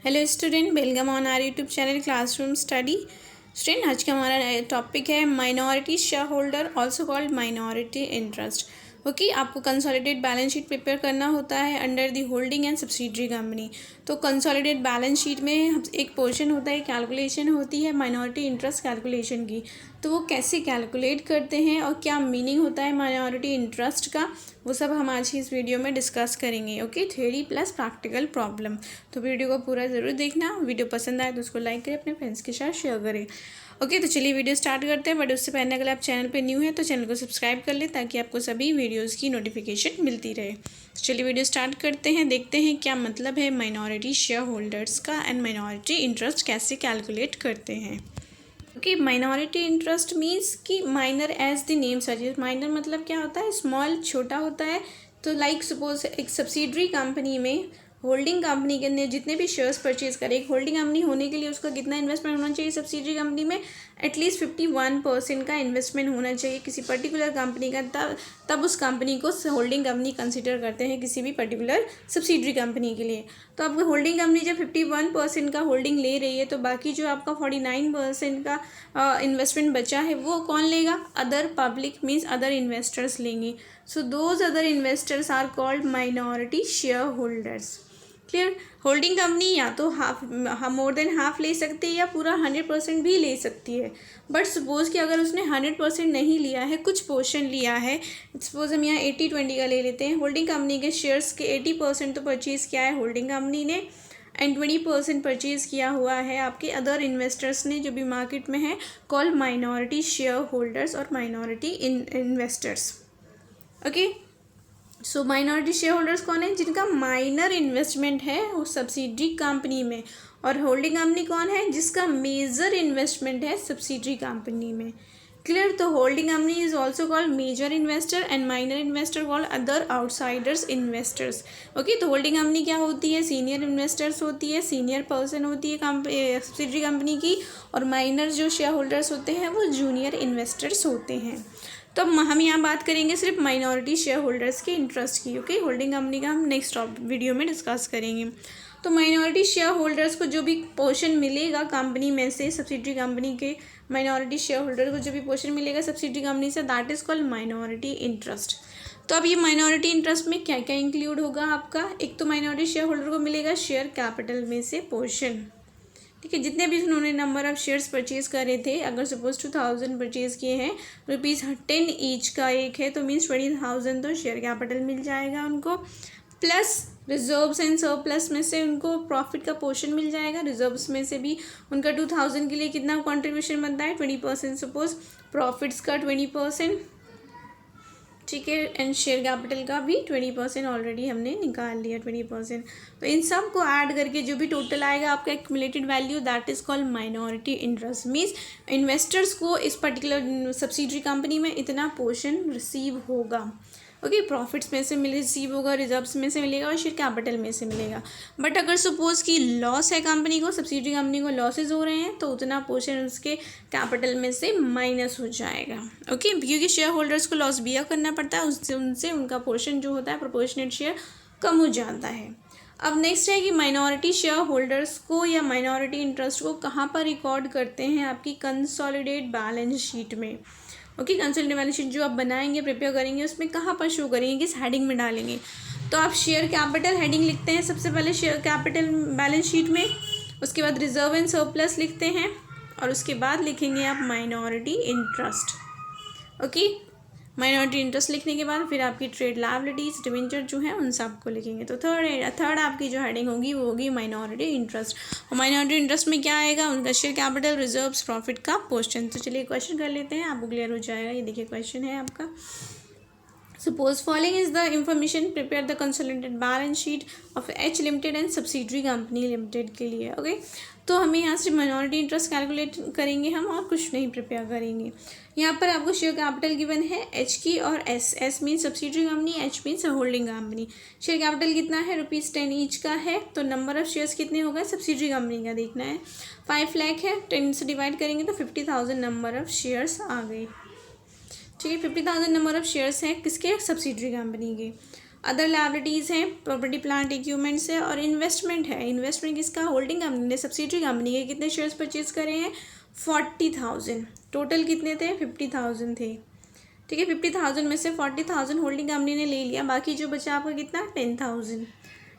Hello student, welcome on our YouTube channel classroom study. Student, आज का हमारा topic है minority share holder also called minority interest. Okay, आपको consolidate balance sheet prepare करना होता है under the holding and subsidiary company. तो consolidate balance sheet में एक पोर्शन होता है, कैलकुलेशन होती है माइनॉरिटी इंटरेस्ट कैलकुलेशन की। तो वो कैसे कैलकुलेट करते हैं और क्या मीनिंग होता है माइनॉरिटी इंटरेस्ट का, वो सब हम आज ही इस वीडियो में डिस्कस करेंगे। Okay, theory plus practical problem. तो वीडियो को पूरा ज़रूर देखना। वीडियो पसंद आए तो उसको लाइक करें, अपने फ्रेंड्स के साथ शेयर करें। ओके, तो चलिए वीडियो स्टार्ट करते हैं। बट उससे पहले अगर आप चैनल पे न्यू हैं तो चैनल को सब्सक्राइब कर लें ताकि आपको सभी वीडियोज़ की नोटिफिकेशन मिलती रहे। तो चलिए वीडियो स्टार्ट करते हैं, देखते हैं क्या मतलब है माइनॉरिटी शेयर होल्डर्स का एंड माइनॉरिटी इंटरेस्ट कैसे कैलकुलेट करते हैं। ओके, माइनॉरिटी इंटरेस्ट मीन्स कि minor as the name suggest. Minor मतलब क्या होता है, स्मॉल, छोटा होता है। तो लाइक सपोज एक सब्सिडरी कंपनी में होल्डिंग कंपनी के ने जितने भी शेयर्स परचेज करे, एक होल्डिंग कंपनी होने के लिए उसका कितना इन्वेस्टमेंट होना चाहिए सब्सिडरी कंपनी में, एटलीस्ट 51% का इन्वेस्टमेंट होना चाहिए किसी पर्टिकुलर कंपनी का। तब उस कंपनी को होल्डिंग कंपनी कंसिडर करते हैं किसी भी पर्टिकुलर सब्सिडरी कंपनी के लिए। तो अब होल्डिंग कंपनी जब 51% का होल्डिंग ले रही है तो बाकी जो आपका 49% का इन्वेस्टमेंट बचा है वो कौन लेगा, other public means other investors लेंगे। So those other investors are called minority share holders. Clear. Holding company या तो हाफ मोर देन हाफ ले सकती है या पूरा 100% भी ले सकती है। बट सपोज़ कि अगर उसने 100% नहीं लिया है, कुछ पोर्शन लिया है, सपोज हम यहाँ 80-20 का ले लेते हैं। होल्डिंग कंपनी के शेयर्स के 80% तो परचेज़ किया है होल्डिंग कंपनी ने एंड 20% परचेज़ किया हुआ है आपके अदर इन्वेस्टर्स ने जो भी मार्केट में है, कॉल माइनॉरिटी शेयर होल्डर्स और माइनॉरिटी इन्वेस्टर्स। ओके, सो माइनॉरिटी शेयर होल्डर्स कौन है, जिनका माइनर इन्वेस्टमेंट है वो सब्सिडरी कंपनी में, और होल्डिंग कंपनी कौन है, जिसका मेजर इन्वेस्टमेंट है सब्सिडरी कंपनी में। क्लियर। तो holding company is also called major investor and minor investor called other outsiders investors. Okay, तो होल्डिंग कंपनी क्या होती है, सीनियर इन्वेस्टर्स होती है, सीनियर पर्सन होती है सब्सिडरी कंपनी की, और माइनर जो शेयर होल्डर्स होते हैं वो जूनियर इन्वेस्टर्स होते हैं। तो अब हम यहाँ बात करेंगे सिर्फ माइनॉरिटी शेयर होल्डर्स के इंटरेस्ट की। ओके, होल्डिंग कंपनी का हम नेक्स्ट वीडियो में डिस्कस करेंगे। तो माइनॉरिटी शेयर होल्डर्स को जो भी पोर्शन मिलेगा कंपनी में से, सब्सिडरी कंपनी के माइनॉरिटी शेयर होल्डर को जो भी पोर्शन मिलेगा सब्सिडरी कंपनी से, that is called minority interest. तो अब ये माइनॉरिटी इंटरेस्ट में क्या क्या इंक्लूड होगा आपका, एक तो माइनॉरिटी शेयर होल्डर को मिलेगा शेयर कैपिटल में से पोर्शन। ठीक है, जितने भी उन्होंने नंबर ऑफ शेयर्स परचेज़ करे थे, अगर सपोज 2000 परचेज़ किए हैं, ₹10 ईच का एक है तो मीन्स 20,000 तो शेयर कैपिटल मिल जाएगा उनको। प्लस रिजर्व्स एंड सरप्लस में से उनको प्रॉफिट का पोर्शन मिल जाएगा। रिजर्व्स में से भी उनका 2000 के लिए कितना कॉन्ट्रीब्यूशन बनता है, 20%। सपोज प्रॉफिट्स का 20%, ठीक है, एंड शेयर कैपिटल का भी 20% ऑलरेडी हमने निकाल लिया 20%। तो इन सब को ऐड करके जो भी टोटल आएगा आपका accumulated value, that is called minority interest. Means investors को इस पर्टिकुलर सब्सिडरी कंपनी में इतना पोर्शन रिसीव होगा। ओके, प्रॉफिट्स में से रिसीव होगा, रिजर्व्स में से मिलेगा और शेयर कैपिटल में से मिलेगा। बट अगर सपोज कि लॉस है कंपनी को, सब्सिडरी कंपनी को लॉसेज हो रहे हैं, तो उतना पोर्शन उसके कैपिटल में से माइनस हो जाएगा। ओके, क्योंकि शेयर होल्डर्स को लॉस बियर करना पड़ता है, उससे उनसे उनका पोर्शन जो होता है प्रोपोर्शनेट शेयर कम हो जाता है। अब नेक्स्ट है कि माइनॉरिटी शेयर होल्डर्स को या माइनॉरिटी इंटरेस्ट को कहाँ पर रिकॉर्ड करते हैं, आपकी कंसोलिडेट बैलेंस शीट में। ओके, कंसोलिडेट बैलेंस शीट जो आप बनाएंगे, प्रिपेयर करेंगे, उसमें कहाँ पर शो करेंगे, किस हेडिंग में डालेंगे। तो आप शेयर कैपिटल हेडिंग लिखते हैं सबसे पहले शेयर कैपिटल बैलेंस शीट में, उसके बाद रिजर्व एंड सरप्लस लिखते हैं, और उसके बाद लिखेंगे आप minority interest. Okay, minority interest लिखने के बाद फिर आपकी ट्रेड लायबिलिटीज, डिवेंचर जो है उन सब को लिखेंगे। तो थर्ड आपकी जो हेडिंग होगी वो होगी माइनॉरिटी इंटरेस्ट। और माइनॉरिटी इंटरेस्ट में क्या आएगा, उनका शेयर कैपिटल, रिजर्व्स, प्रॉफिट का पोर्शन। तो चलिए क्वेश्चन कर लेते हैं, आपको क्लियर हो जाएगा। ये देखिए क्वेश्चन है आपका, Suppose following is the information, prepare the consolidated balance sheet of H Limited and subsidiary company Limited के लिए। ओके, तो हमें यहाँ से माइनॉरिटी इंटरेस्ट कैलकुलेट करेंगे हम, और कुछ नहीं प्रिपेयर करेंगे। यहाँ पर आपको शेयर कैपिटल गिवन है एच की और S. S mean subsidiary company, H mean holding company. Share capital कितना है, ₹10 ईच का है। तो नंबर ऑफ शेयर्स कितने हो गए, सब्सिडरी कंपनी का देखना है, 5 लाख है, 10 से डिवाइड करेंगे तो 50,000 नंबर ऑफ शेयर्स आ गए। ठीक है, 50,000 नंबर ऑफ शेयर्स हैं किसके, सब्सिडरी कंपनी के। अदर लायबिलिटीज़ हैं, प्रॉपर्टी प्लांट इक्विपमेंट्स है, और इन्वेस्टमेंट है। इन्वेस्टमेंट किसका, होल्डिंग कंपनी ने सब्सिडरी कंपनी के कितने शेयर्स परचेज करे हैं, 40,000। टोटल कितने थे, 50,000 थे। ठीक है, 50,000 में से 40,000 होल्डिंग कंपनी ने ले लिया, बाकी जो बचा आपका कितना, 10,000।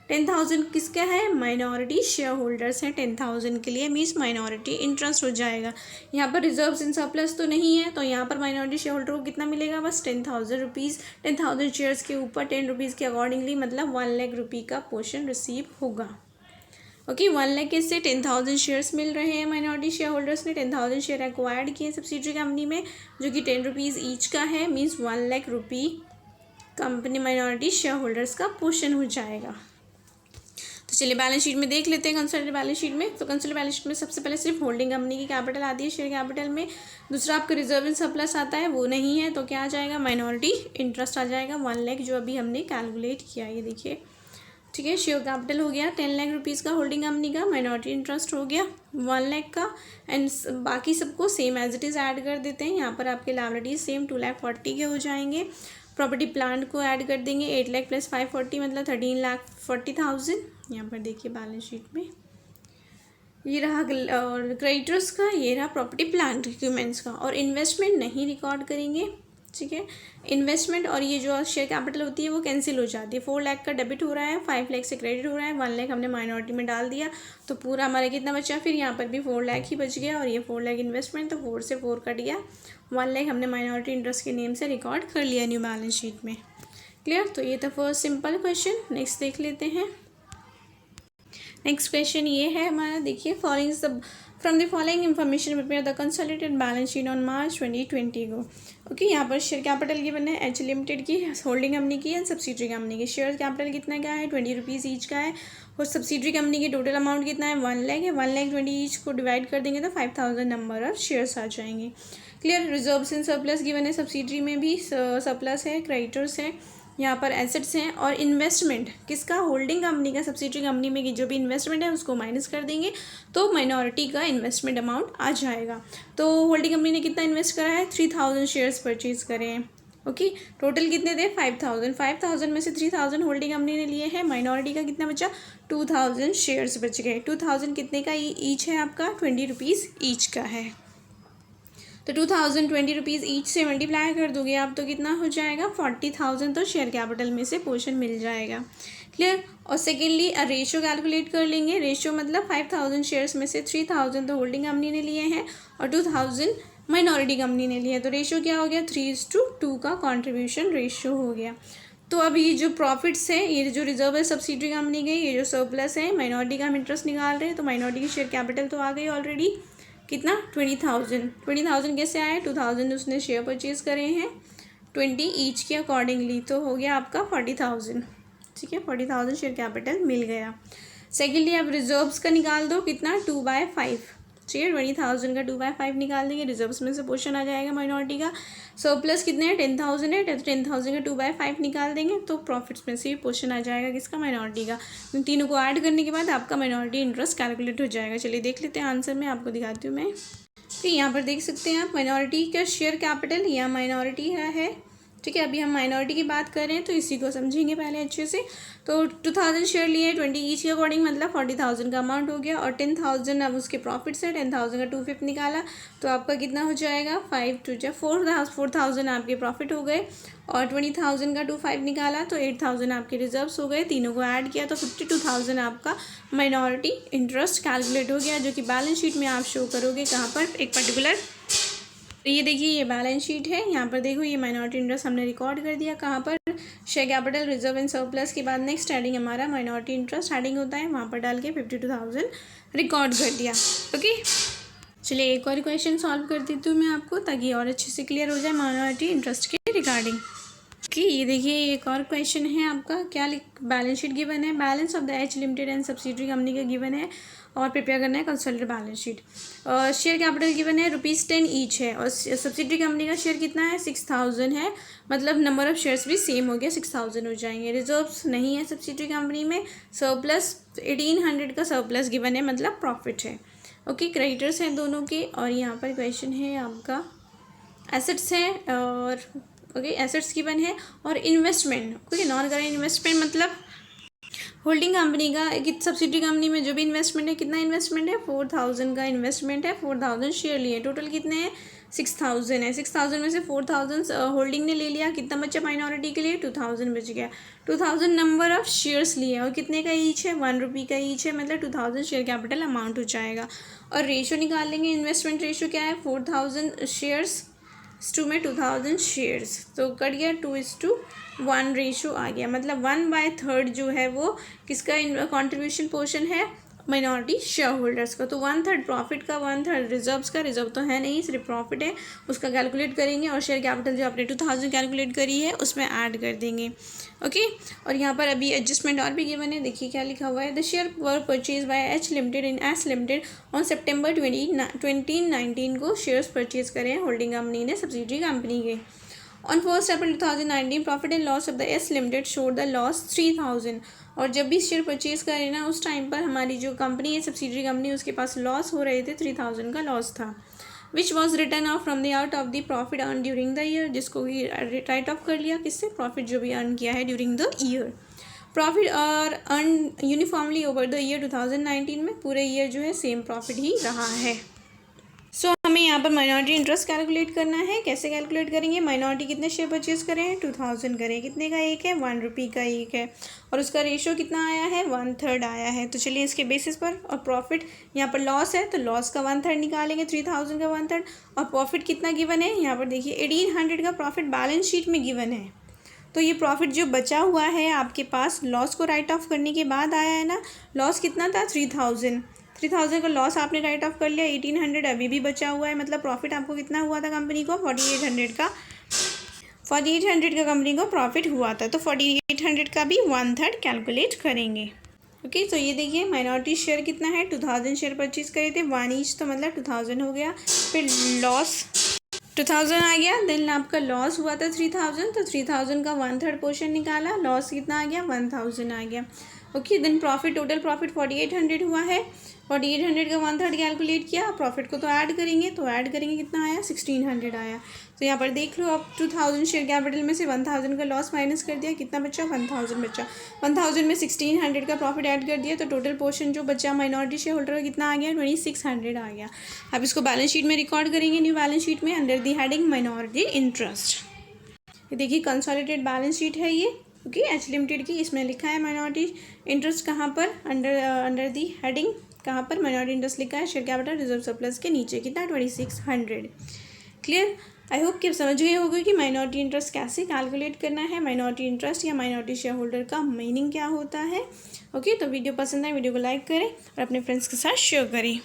10,000 किसका है, माइनॉरिटी शेयर होल्डर्स हैं। 10,000 के लिए मीन्स माइनॉरिटी इंटरेस्ट हो जाएगा। यहाँ पर रिजर्व्स इन सरप्लस तो नहीं है, तो यहाँ पर माइनॉरिटी शेयर होल्डर को कितना मिलेगा, बस 10,000 रुपीज़। 10,000 शेयर्स के ऊपर 10 रुपीज़ के अकॉर्डिंगली, मतलब 1 लाख रुपये का पोर्शन रिसीव होगा। ओके, 1 लाख किससे, 10,000 शेयर्स मिल रहे हैं माइनॉरिटी शेयर होल्डर्स ने। 10,000 शेयर एक्वायर्ड किए सब्सिडरी कंपनी में, जो कि 10 रुपीज़ ईच का है, मीन्स 1 लाख रुपये कंपनी माइनॉरिटी शेयर होल्डर्स का पोर्शन हो जाएगा। तो चलिए बैलेंस शीट में देख लेते हैं, कंसोलिडेटेड बैलेंस शीट में। तो कंसोलिडेटेड बैलेंस शीट में सबसे पहले सिर्फ होल्डिंग कंपनी की कैपिटल आती है शेयर कैपिटल में। दूसरा आपका रिजर्व इन सरप्लस आता है, वो नहीं है, तो क्या आ जाएगा, माइनॉरिटी इंटरेस्ट आ जाएगा 1 लाख, जो अभी हमने कैलकुलेट किया, ये देखिए। ठीक है, शेयर कैपिटल हो गया 10 लाख रुपीज़ का होल्डिंग कंपनी का, माइनॉरिटी इंटरेस्ट हो गया 1 लाख का, एंड बाकी सबको same as it is add कर देते हैं। यहाँ पर आपके लायबिलिटीज सेम 2,40,000 के हो जाएंगे। प्रॉपर्टी प्लांट को ऐड कर देंगे, 8 लाख प्लस 540 मतलब 13,40,000। यहाँ पर देखिए बैलेंस शीट में ये रहा क्रेडिटर्स का, ये रहा प्रॉपर्टी प्लांट इक्विपमेंट्स का। और इन्वेस्टमेंट नहीं रिकॉर्ड करेंगे, ठीक है। इन्वेस्टमेंट और ये जो शेयर कैपिटल होती है वो कैंसिल हो जाती है। 4 लाख का डेबिट हो रहा है, 5 लाख से क्रेडिट हो रहा है, 1 लाख हमने माइनॉरिटी में डाल दिया, तो पूरा हमारा कितना बचा, फिर यहाँ पर भी 4 लाख ही बच गया, और ये 4 लाख इन्वेस्टमेंट, तो 4 से 4 कट गया, 1 लाख हमने माइनॉरिटी इंटरेस्ट के नेम से रिकॉर्ड कर लिया न्यू बैलेंस शीट में। क्लियर, तो ये था फर्स्ट सिंपल क्वेश्चन। नेक्स्ट देख लेते हैं। नेक्स्ट क्वेश्चन ये है हमारा, देखिए, फॉलोइंग सब from the following information prepare the consolidated balance sheet on March 2020 को। ओके, यहाँ पर शेयर कैपिटल की बने एच लिमिटेड की, होल्डिंग कंपनी की एंड सब्सिडरी कंपनी की। शेयर कैपिटल कितना का है, 20 रुपीज़ ईच का है, और सब्सिडरी कंपनी की टोटल अमाउंट कितना है, 1 लाख है। 1 लाख 20 ईच को डिवाइड कर देंगे तो 5,000 नंबर ऑफ शेयर्स आ जाएंगे। Clear, reserves in surplus given है, सब्सिडरी में भी सरप्लस है, क्रेडिटर्स है, यहाँ पर एसेट्स हैं, और इन्वेस्टमेंट किसका, होल्डिंग कंपनी का, सब्सिडरी कंपनी में जो भी इन्वेस्टमेंट है उसको माइनस कर देंगे तो माइनॉरिटी का इन्वेस्टमेंट अमाउंट आ जाएगा। तो होल्डिंग कंपनी ने कितना इन्वेस्ट करा है, 3,000 शेयर्स परचेज करे हैं। ओके, टोटल कितने थे, 5,000। 5,000 में से 3,000 होल्डिंग कंपनी ने लिए हैं, माइनॉरिटी का कितना बचा, 2,000 शेयर्स बच गए। 2,000 कितने का ईच है आपका, 20 रुपीज़ ईच का है। तो 2,000 20 रुपीज़ ईच से मल्टीप्लाई कर दोगे आप, तो कितना हो जाएगा, 40,000 तो शेयर कैपिटल में से पोर्शन मिल जाएगा। क्लियर, और सेकेंडली रेशियो कैलकुलेट कर लेंगे। रेशियो मतलब 5,000 शेयर्स में से 3,000 तो होल्डिंग कंपनी ने लिए हैं और 2,000 माइनॉरिटी कंपनी ने लिए, तो रेशियो क्या हो गया, 3:2 का कॉन्ट्रीब्यूशन रेशियो हो गया। तो अब ये जो प्रॉफिट्स हैं, ये जो रिजर्व है सब्सिडरी कंपनी के, ये जो सरप्लस है माइनॉरिटी का हम इंटरेस्ट निकाल रहे हैं, तो माइनॉरिटी की शेयर कैपिटल तो आ गई ऑलरेडी, कितना, 20,000। 20,000 कैसे आए, 2,000 उसने शेयर परचेज करे हैं 20 ईच के अकॉर्डिंगली, तो हो गया आपका 40,000। ठीक है, 40,000 शेयर कैपिटल मिल गया। सेकेंडली अब रिजर्व्स का निकाल दो, कितना, 2/5। ठीक है, 20,000 का 2/5 निकाल देंगे, रिजर्व्स में से पोर्शन आ जाएगा माइनॉरिटी का। सरप्लस कितने हैं, 10,000 है, तो 10,000 का 2/5 निकाल देंगे तो प्रॉफिट्स में से भी पोर्शन आ जाएगा, किसका, माइनॉरिटी का। इन तीनों को ऐड करने के बाद आपका माइनॉरिटी इंटरेस्ट कैलकुलेट हो जाएगा। चलिए देख लेते हैं आंसर में, आपको दिखाती हूँ मैं। तो यहाँ पर देख सकते हैं आप, माइनॉरिटी का शेयर कैपिटल, यहाँ माइनॉरिटी है। ठीक है, अभी हम माइनॉरिटी की बात कर रहे हैं तो इसी को समझेंगे पहले अच्छे से। तो 2,000 शेयर लिए 20 ईच के अकॉर्डिंग, मतलब 40,000 का अमाउंट हो गया, और 10,000 अब उसके प्रॉफिट्स है, 10,000 का 2/5 निकाला तो आपका कितना हो जाएगा, 4,000 आपके प्रॉफिट हो गए, और 20,000 का 2/5 निकाला तो 8,000 आपके रिजर्व्स हो गए। तीनों को ऐड किया तो 52,000 आपका माइनॉरिटी इंटरेस्ट कैलकुलेट हो गया, जो कि बैलेंस शीट में आप शो करोगे कहाँ पर, एक पर्टिकुलर। तो ये देखिए, ये बैलेंस शीट है, यहाँ पर देखो ये माइनॉरिटी इंटरेस्ट हमने रिकॉर्ड कर दिया कहाँ पर, share capital, reserve and surplus के बाद नेक्स्ट हेडिंग हमारा माइनॉरिटी इंटरेस्ट हेडिंग होता है, वहाँ पर डाल के 52,000 रिकॉर्ड कर दिया। ओके, चलिए एक और क्वेश्चन सॉल्व कर देती हूँ मैं आपको, ताकि और अच्छे से क्लियर हो जाए माइनॉरिटी इंटरेस्ट के रिगार्डिंग। कि ये देखिए, एक और क्वेश्चन है आपका, क्या बैलेंस शीट गिवन है, balance of the H limited and subsidiary company का गिवन है, और प्रिपेयर करना है consolidated balance sheet. Share capital given है ₹10 ईच है, और सब्सिडरी कंपनी का शेयर कितना है, 6,000 है, मतलब नंबर ऑफ शेयर्स भी सेम हो गया, 6,000 हो जाएंगे। रिजर्व्स नहीं है सब्सिडरी कंपनी में, सरप्लस 1,800 का सरप्लस गिवन है, मतलब प्रॉफिट है। ओके, क्रेडिटर्स हैं दोनों के, और यहाँ पर क्वेश्चन है आपका एसेट्स हैं और ओके, एसेट्स गिवन है। और investment, okay, non current investment मतलब होल्डिंग कंपनी का सब्सिडरी कंपनी में जो भी इन्वेस्टमेंट है, कितना इन्वेस्टमेंट है, 4000 का इन्वेस्टमेंट है, 4000 शेयर लिए, टोटल कितने हैं, 6000 है। 6000 में से 4000 होल्डिंग ने ले लिया, कितना बचा माइनॉरिटी के लिए, 2000 बच गया। 2000 नंबर ऑफ शेयर्स लिए और कितने का ईच है, 1 रुपये का ईच है, मतलब 2000 शेयर कैपिटल अमाउंट हो जाएगा। और रेशो निकाल लेंगे, इन्वेस्टमेंट रेशो क्या है, 4000 शेयर्स टू में 2000 शेयर्स, तो कट गया, 2:1 रेशो आ गया, मतलब 1/3 जो है वो किसका कॉन्ट्रीब्यूशन पोर्शन है, माइनॉरिटी शेयर होल्डर्स का। तो 1/3 प्रॉफिट का, 1/3 रिजर्व्स का, रिजर्व तो है नहीं, सिर्फ प्रॉफिट है, उसका कैलकुलेट करेंगे और शेयर कैपिटल जो आपने 2000 कैलकुलेट करी है उसमें ऐड कर देंगे। ओके, और यहाँ पर अभी एडजस्टमेंट और भी गिवन है, देखिए क्या लिखा हुआ है, the share were purchase by H limited in S limited on सितंबर 2019 को शेयर्स परचेज करे हैं होल्डिंग कंपनी ने सब्सिडरी कंपनी के। On 1 April 2019 profit and loss of the S limited showed the loss 3000। और जब भी शेयर परचेज करें ना उस टाइम पर हमारी जो कंपनी है सब्सिडरी कंपनी, उसके पास लॉस हो रहे थे, 3000 का लॉस था, which was return of from the out of the profit earn during the year, जिसको भी राइट ऑफ कर लिया, किससे, प्रॉफिट जो भी अर्न किया है ड्यूरिंग द ईयर। प्रॉफिट और earn uniformly over the year 2019 में पूरे ईयर जो है सेम प्रॉफिट ही रहा है। सो हमें यहाँ पर माइनॉरिटी इंटरेस्ट कैलकुलेट करना है। कैसे कैलकुलेट करेंगे, माइनॉरिटी कितने शेयर परचेज करें हैं, 2000 करें, कितने का एक है, 1 रुपये का एक है, और उसका रेशो कितना आया है, 1/3 आया है। तो चलिए इसके बेसिस पर, और प्रॉफिट यहाँ पर लॉस है तो लॉस का 1/3 निकालेंगे, 3000 का 1/3, और प्रॉफिट कितना गिवन है, यहाँ पर देखिए 1800 का प्रॉफिट बैलेंस शीट में गिवन है। तो ये प्रॉफिट जो बचा हुआ है आपके पास लॉस को राइट ऑफ करने के बाद आया है ना, लॉस कितना था, 3000 का लॉस आपने राइट ऑफ कर लिया, 1800 अभी भी बचा हुआ है, मतलब प्रॉफिट आपको कितना हुआ था कंपनी को, 4800 का कंपनी को प्रॉफिट हुआ था। तो 4800 का भी 1/3 कैलकुलेट करेंगे। ओके, तो ये देखिए माइनॉरिटी शेयर कितना है, 2000 शेयर परचेज करे थे, 1 ईच, तो मतलब 2000 हो गया, फिर लॉस 2000 आ गया, देन आपका लॉस हुआ था 3000, तो 3000 का 1/3 पोर्शन निकाला, लॉस कितना आ गया, 1000 आ गया। Okay, then profit, total profit 4800 हुआ है, 4800 का 1/3 कैलकुलेट किया, प्रॉफिट को तो ऐड करेंगे, तो ऐड करेंगे कितना आया, 1600 आया। तो यहाँ पर देख लो आप, 2000 शेयर कैपिटल में से 1000 का लॉस माइनस कर दिया, कितना बचा, 1000 बचा, 1000 में 1600 का प्रॉफिट ऐड कर दिया, तो टोटल पोर्शन जो बचा माइनॉरिटी शेयर होल्डर का कितना आ गया, 2600 आ गया। अब इसको बैलेंस शीट में रिकॉर्ड करेंगे, न्यू बैलेंस शीट में, under the heading minority interest. ये देखिए कंसोलिडेटेड बैलेंस शीट है ये, ओके, एच लिमिटेड की, इसमें लिखा है माइनॉरिटी इंटरेस्ट कहाँ पर, अंडर दी हेडिंग कहाँ पर, माइनॉरिटी इंटरेस्ट लिखा है शेयर कैपिटल रिजर्व सरप्लस के नीचे, कितना, 2600। क्लियर, आई होप कि आप समझ गए होंगे कि माइनॉरिटी इंटरेस्ट कैसे कैलकुलेट करना है, माइनॉरिटी इंटरेस्ट या माइनॉरिटी शेयर होल्डर का मीनिंग क्या होता है। ओके, तो वीडियो पसंद आए वीडियो को लाइक करें और अपने फ्रेंड्स के साथ शेयर करें।